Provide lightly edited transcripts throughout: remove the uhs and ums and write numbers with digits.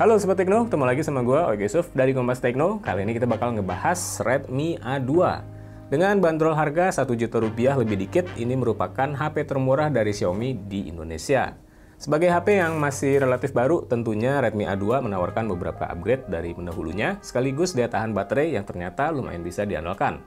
Halo Sobat Tekno, ketemu lagi sama gue, Oke Yusuf dari Kompas Tekno. Kali ini kita bakal ngebahas Redmi A2. Dengan bandrol harga Rp1 juta lebih dikit, ini merupakan HP termurah dari Xiaomi di Indonesia. Sebagai HP yang masih relatif baru, tentunya Redmi A2 menawarkan beberapa upgrade dari pendahulunya, sekaligus daya tahan baterai yang ternyata lumayan bisa diandalkan.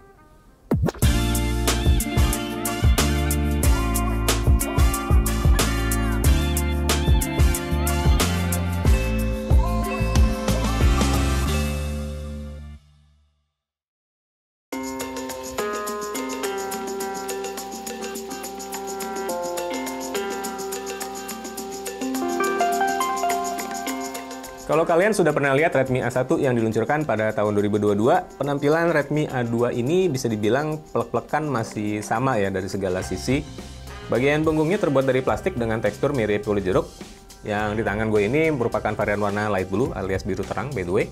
Kalau kalian sudah pernah lihat Redmi A1 yang diluncurkan pada tahun 2022, penampilan Redmi A2 ini bisa dibilang plek-plekan masih sama ya dari segala sisi. Bagian punggungnya terbuat dari plastik dengan tekstur mirip kulit jeruk. Yang di tangan gue ini merupakan varian warna light blue alias biru terang by the way.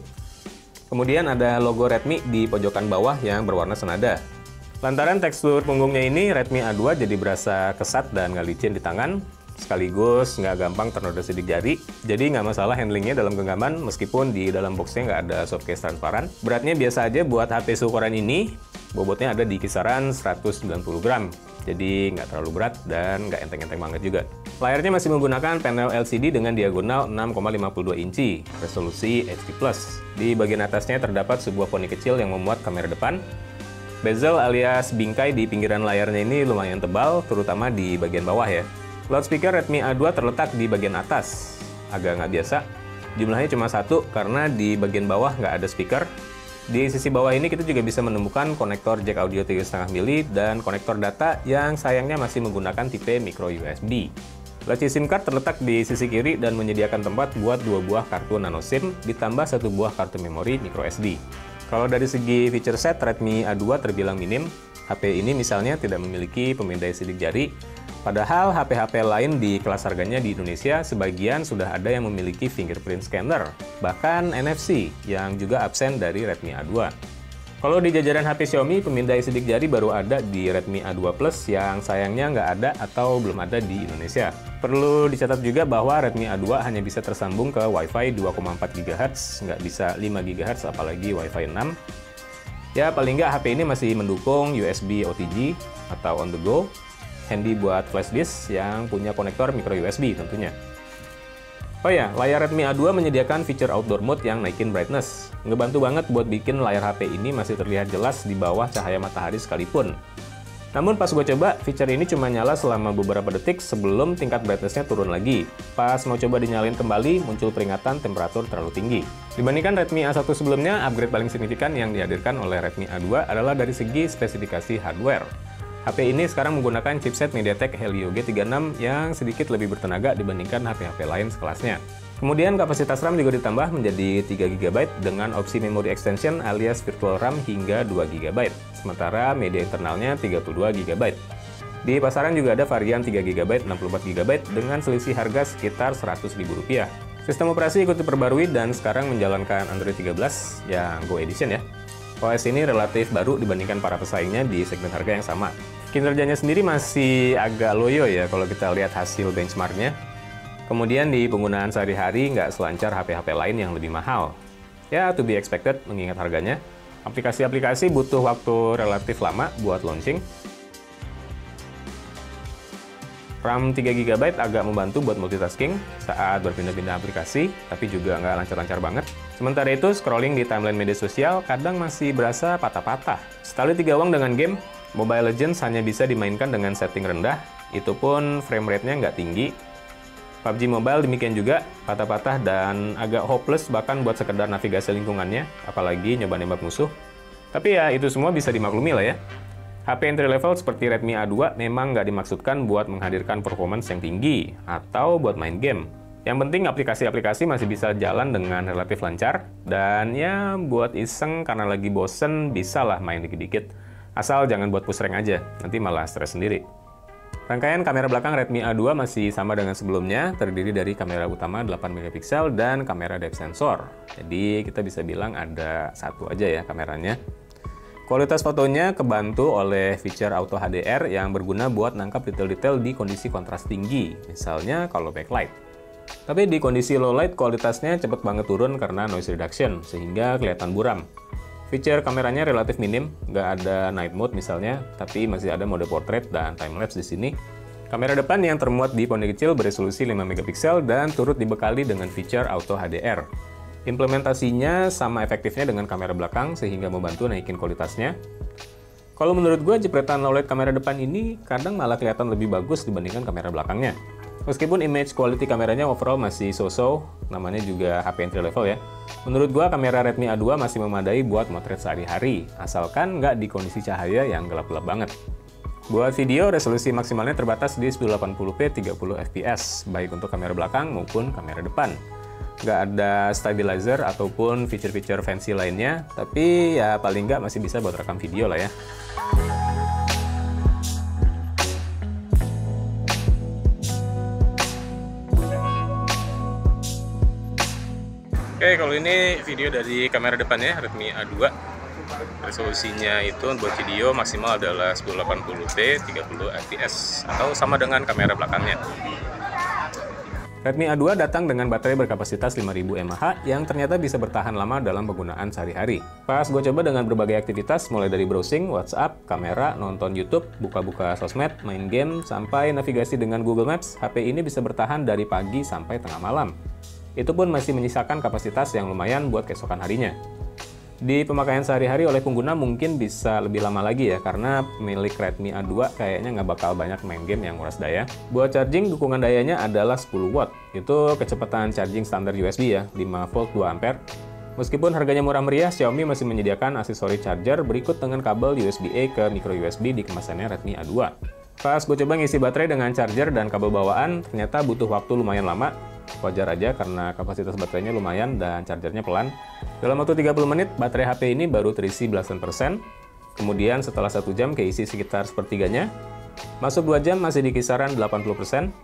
Kemudian ada logo Redmi di pojokan bawah yang berwarna senada. Lantaran tekstur punggungnya ini, Redmi A2 jadi berasa kesat dan nggak licin di tangan. Sekaligus nggak gampang ternoda sidik jari, jadi nggak masalah handlingnya dalam genggaman meskipun di dalam boxnya nggak ada softcase transparan. Beratnya biasa aja buat HP seukuran ini, bobotnya ada di kisaran 190 gram, jadi nggak terlalu berat dan nggak enteng-enteng banget juga. Layarnya masih menggunakan panel LCD dengan diagonal 6,52 inci, resolusi HD+. Di bagian atasnya terdapat sebuah poni kecil yang memuat kamera depan. Bezel alias bingkai di pinggiran layarnya ini lumayan tebal, terutama di bagian bawah ya. Loudspeaker Redmi A2 terletak di bagian atas, agak nggak biasa. Jumlahnya cuma satu karena di bagian bawah nggak ada speaker. Di sisi bawah ini kita juga bisa menemukan konektor jack audio 3,5 mili dan konektor data yang sayangnya masih menggunakan tipe micro USB. Laci SIM card terletak di sisi kiri dan menyediakan tempat buat 2 buah kartu nano SIM ditambah 1 buah kartu memori micro SD. Kalau dari segi feature set, Redmi A2 terbilang minim. HP ini misalnya tidak memiliki pemindai sidik jari. Padahal HP-HP lain di kelas harganya di Indonesia sebagian sudah ada yang memiliki fingerprint scanner, bahkan NFC yang juga absen dari Redmi A2. Kalau di jajaran HP Xiaomi, pemindai sidik jari baru ada di Redmi A2 Plus yang sayangnya nggak ada atau belum ada di Indonesia. Perlu dicatat juga bahwa Redmi A2 hanya bisa tersambung ke Wi-Fi 2,4 GHz, nggak bisa 5 GHz apalagi Wi-Fi 6. Ya paling nggak HP ini masih mendukung USB OTG atau on the go, handy buat flash disk yang punya konektor micro USB tentunya. Oh ya, layar Redmi A2 menyediakan fitur outdoor mode yang naikin brightness. Ngebantu banget buat bikin layar HP ini masih terlihat jelas di bawah cahaya matahari sekalipun. Namun pas gue coba, fitur ini cuma nyala selama beberapa detik sebelum tingkat brightness-nya turun lagi. Pas mau coba dinyalain kembali, muncul peringatan temperatur terlalu tinggi. Dibandingkan Redmi A1 sebelumnya, upgrade paling signifikan yang dihadirkan oleh Redmi A2 adalah dari segi spesifikasi hardware. HP ini sekarang menggunakan chipset MediaTek Helio G36 yang sedikit lebih bertenaga dibandingkan HP-HP lain sekelasnya. Kemudian kapasitas RAM juga ditambah menjadi 3GB dengan opsi memory extension alias virtual RAM hingga 2GB. Sementara media internalnya 32GB. Di pasaran juga ada varian 3GB, 64GB dengan selisih harga sekitar Rp100.000. Sistem operasi ikut diperbarui dan sekarang menjalankan Android 13 yang Go Edition ya. OS ini relatif baru dibandingkan para pesaingnya di segmen harga yang sama. Kinerjanya sendiri masih agak loyo ya kalau kita lihat hasil benchmarknya. Kemudian di penggunaan sehari-hari nggak selancar HP-HP lain yang lebih mahal. Ya, to be expected mengingat harganya. Aplikasi-aplikasi butuh waktu relatif lama buat launching. RAM 3GB agak membantu buat multitasking saat berpindah-pindah aplikasi, tapi juga nggak lancar-lancar banget. Sementara itu, scrolling di timeline media sosial kadang masih berasa patah-patah. Sekali 3 uang dengan game, Mobile Legends hanya bisa dimainkan dengan setting rendah, itu pun frame rate-nya nggak tinggi. PUBG Mobile demikian juga, patah-patah dan agak hopeless bahkan buat sekedar navigasi lingkungannya, apalagi nyoba nembak musuh. Tapi ya, itu semua bisa dimaklumi lah ya. HP entry level seperti Redmi A2 memang nggak dimaksudkan buat menghadirkan performance yang tinggi atau buat main game. Yang penting aplikasi-aplikasi masih bisa jalan dengan relatif lancar, dan ya buat iseng karena lagi bosen bisalah main dikit-dikit. Asal jangan buat push rank aja, nanti malah stres sendiri. Rangkaian kamera belakang Redmi A2 masih sama dengan sebelumnya, terdiri dari kamera utama 8MP dan kamera depth sensor. Jadi kita bisa bilang ada satu aja ya kameranya. Kualitas fotonya kebantu oleh fitur Auto HDR yang berguna buat nangkap detail-detail di kondisi kontras tinggi, misalnya kalau backlight. Tapi di kondisi low light kualitasnya cepet banget turun karena noise reduction, sehingga kelihatan buram. Fitur kameranya relatif minim, nggak ada night mode misalnya, tapi masih ada mode portrait dan time-lapse di sini. Kamera depan yang termuat di poni kecil beresolusi 5 megapiksel dan turut dibekali dengan fitur Auto HDR. Implementasinya sama efektifnya dengan kamera belakang, sehingga membantu naikin kualitasnya. Kalau menurut gue, jepretan low light kamera depan ini kadang malah kelihatan lebih bagus dibandingkan kamera belakangnya. Meskipun image quality kameranya overall masih so-so, namanya juga HP entry level ya. Menurut gua kamera Redmi A2 masih memadai buat motret sehari-hari, asalkan nggak di kondisi cahaya yang gelap-gelap banget. Buat video, resolusi maksimalnya terbatas di 1080p 30fps, baik untuk kamera belakang maupun kamera depan. Nggak ada stabilizer ataupun fitur-fitur fancy lainnya, tapi ya paling nggak masih bisa buat rekam video lah ya. Oke, kalau ini video dari kamera depannya Redmi A2. Resolusinya itu buat video maksimal adalah 1080p 30fps atau sama dengan kamera belakangnya. Redmi A2 datang dengan baterai berkapasitas 5000 mAh yang ternyata bisa bertahan lama dalam penggunaan sehari-hari. Pas gue coba dengan berbagai aktivitas mulai dari browsing, WhatsApp, kamera, nonton YouTube, buka-buka sosmed, main game, sampai navigasi dengan Google Maps, HP ini bisa bertahan dari pagi sampai tengah malam. Itu pun masih menyisakan kapasitas yang lumayan buat keesokan harinya. Di pemakaian sehari-hari oleh pengguna mungkin bisa lebih lama lagi ya, karena milik Redmi A2 kayaknya nggak bakal banyak main game yang nguras daya. Buat charging, dukungan dayanya adalah 10 watt. Itu kecepatan charging standar USB ya, 5 volt 2 ampere. Meskipun harganya murah meriah, Xiaomi masih menyediakan aksesori charger berikut dengan kabel USB-A ke micro USB di kemasannya Redmi A2. Pas gue coba ngisi baterai dengan charger dan kabel bawaan, ternyata butuh waktu lumayan lama. Wajar aja karena kapasitas baterainya lumayan dan chargernya pelan. Dalam waktu 30 menit, baterai HP ini baru terisi belasan persen. Kemudian setelah 1 jam keisi sekitar sepertiganya. Masuk 2 jam masih di kisaran 80%.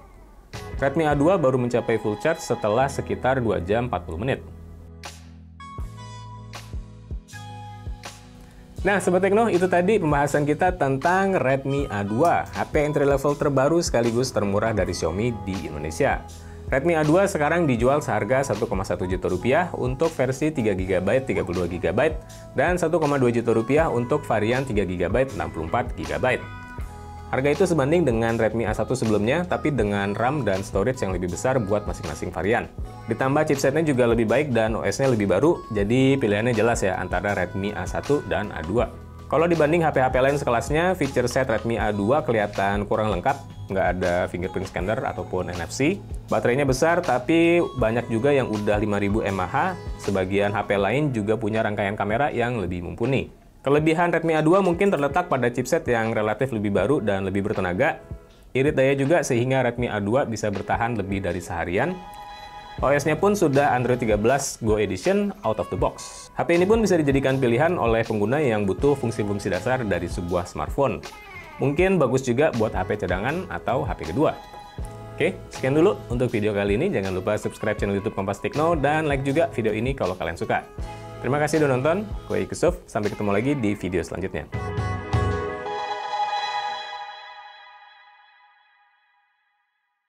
Redmi A2 baru mencapai full charge setelah sekitar 2 jam 40 menit. Nah, Sobat Tekno, itu tadi pembahasan kita tentang Redmi A2, HP entry level terbaru sekaligus termurah dari Xiaomi di Indonesia. Redmi A2 sekarang dijual seharga 1,1 juta rupiah untuk versi 3GB 32GB dan 1,2 juta rupiah untuk varian 3GB 64GB. Harga itu sebanding dengan Redmi A1 sebelumnya, tapi dengan RAM dan storage yang lebih besar buat masing-masing varian. Ditambah chipsetnya juga lebih baik dan OS-nya lebih baru, jadi pilihannya jelas ya antara Redmi A1 dan A2. Kalau dibanding HP-HP lain sekelasnya, feature set Redmi A2 kelihatan kurang lengkap, nggak ada fingerprint scanner ataupun NFC. Baterainya besar, tapi banyak juga yang udah 5000 mAh, sebagian HP lain juga punya rangkaian kamera yang lebih mumpuni. Kelebihan Redmi A2 mungkin terletak pada chipset yang relatif lebih baru dan lebih bertenaga. Irit daya juga sehingga Redmi A2 bisa bertahan lebih dari seharian. OS-nya pun sudah Android 13 Go Edition out of the box. HP ini pun bisa dijadikan pilihan oleh pengguna yang butuh fungsi-fungsi dasar dari sebuah smartphone. Mungkin bagus juga buat HP cadangan atau HP kedua. Oke, sekian dulu untuk video kali ini. Jangan lupa subscribe channel YouTube Kompas Tekno dan like juga video ini kalau kalian suka. Terima kasih udah nonton. Gue Yusuf, sampai ketemu lagi di video selanjutnya.